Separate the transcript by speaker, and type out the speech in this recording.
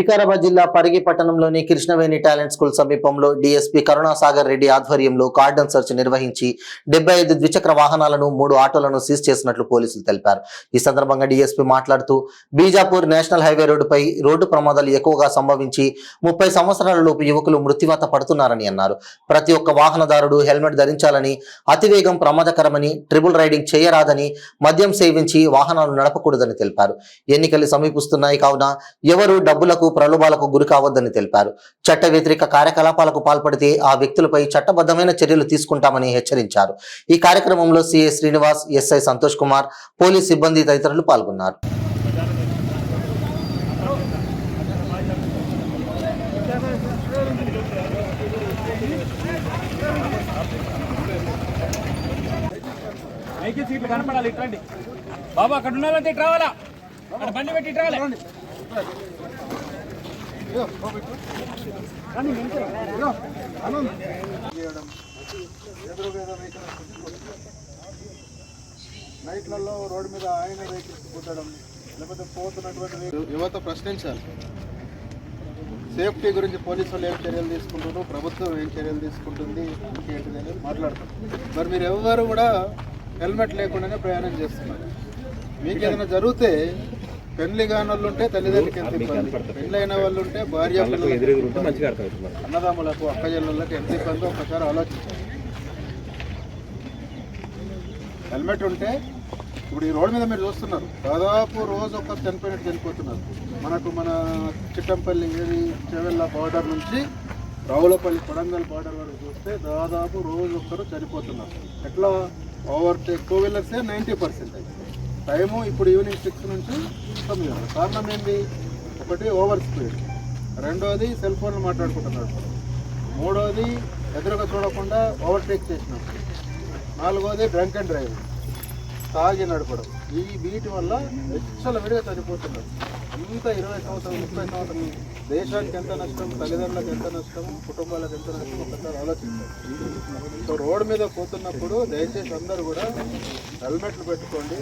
Speaker 1: వికారాబాద్ జిల్లా పరిగి పట్టణంలోని Krishnaveni talent school సమీపంలో డీఎస్పీ కరుణాసాగర్ రెడ్డి ఆధ్వర్యంలో కార్డన్ సెర్చ్ నిర్వహించి 75 ద్విచక్ర వాహనాలను 3 ఆటోలను సీజ్ చేసినట్లు పోలీసులు తెలిపారు. ఈ సందర్భంగా డీఎస్పీ మాట్లాడుతూ బీజాపూర్ నేషనల్ హైవే రోడ్డుపై రోడ్డు ప్రమాదాలు ఎక్కువగా సంభవించి 30 సంవత్సరాల లోపు యువకులు మృత్యువాత పడుతున్నారని అన్నారు. ప్రతి ఒక్క వాహనదారుడు హెల్మెట్ ధరించాలని, అతివేగం ప్రమాదకరమని, ట్రిపుల్ రైడింగ్ చేయరాదని, మద్యం సేవించి వాహనాలు నడపకూడదని తెలిపారు. ఎన్నికలు సమీపిస్తున్నాయి కావున ఎవరు డబ్బులకు ప్రలోభాలకు గురి కావద్దని తెలిపారు. చట్ట వ్యతిరేక కార్యకలాపాలకు పాల్పడితే ఆ వ్యక్తులపై చట్టబద్ధమైన చర్యలు తీసుకుంటామని హెచ్చరించారు. ఈ కార్యక్రమంలో CI Srinivas, SI Santosh Kumar, police సిబ్బంది తదితరులు పాల్గొన్నారు.
Speaker 2: సీట్లు కనపడాలి. ఇట్రండి బాబు, అక్కడ ఉన్నారంటే ఇటు రావాలా, అక్కడ బండి పెట్టి ఇటు రావాలి.
Speaker 3: నైట్లలో రోడ్డు మీద ఆయన వెహికల్స్ కుట్టడం, లేకపోతే పోతున్నటువంటి యువత ప్రశ్నించాలి. సేఫ్టీ గురించి పోలీసు వాళ్ళు ఏం చర్యలు తీసుకుంటున్నారు, ప్రభుత్వం ఏం చర్యలు తీసుకుంటుంది, ఇంకేంటిది అనేది మాట్లాడతాం. మరి మీరు ఎవరు కూడా హెల్మెట్ లేకుండానే ప్రయాణం చేస్తున్నారు. మీకు ఏదైనా జరిగితే పెళ్లి కాని వాళ్ళు ఉంటే తల్లిదండ్రులకి ఎంత ఇబ్బంది, పెళ్ళైన వాళ్ళు ఉంటే భార్య అన్నదమ్ములకు, అక్కజల్లులకు ఎంత ఇబ్బందో ఒకసారి ఆలోచించాలి. హెల్మెట్ ఉంటే ఇప్పుడు ఈ రోడ్డు మీద మీరు చూస్తున్నారు, దాదాపు రోజు ఒక చనిపోతున్నారు. మన చిట్టంపల్లి ఏది చెవెళ్ళ బార్డర్ నుంచి రావులపల్లి కొడంగల్ బార్డర్ వరకు చూస్తే దాదాపు రోజు ఒక్కరు చనిపోతున్నారు. ఎట్లా ఓవర్టేక్, 2 వీలర్సే 90% టైము ఇప్పుడు ఈవినింగ్ 6 నుంచి 9. కారణం ఏంటి? ఒకటి ఓవర్ స్పీడ్, రెండోది సెల్ ఫోన్లు మాట్లాడుకుంటున్నాడు, మూడోది ఎదురుగా చూడకుండా ఓవర్టేక్ చేసినప్పుడు, నాలుగోది డ్రంక్ అండ్ డ్రైవ్, తాగి నడపడం. వీటి వల్ల విడిగా చనిపోతున్నారు. ఇంత 20 సంవత్సరాలు 30 సంవత్సరాలు దేశానికి ఎంత నష్టం, తల్లిదండ్రులకు ఎంత నష్టం, కుటుంబాలకు ఎంత నష్టం ఒకసారి ఆలోచించారు. సో రోడ్డు మీద పోతున్నప్పుడు దయచేసి అందరూ కూడా హెల్మెట్లు పెట్టుకోండి.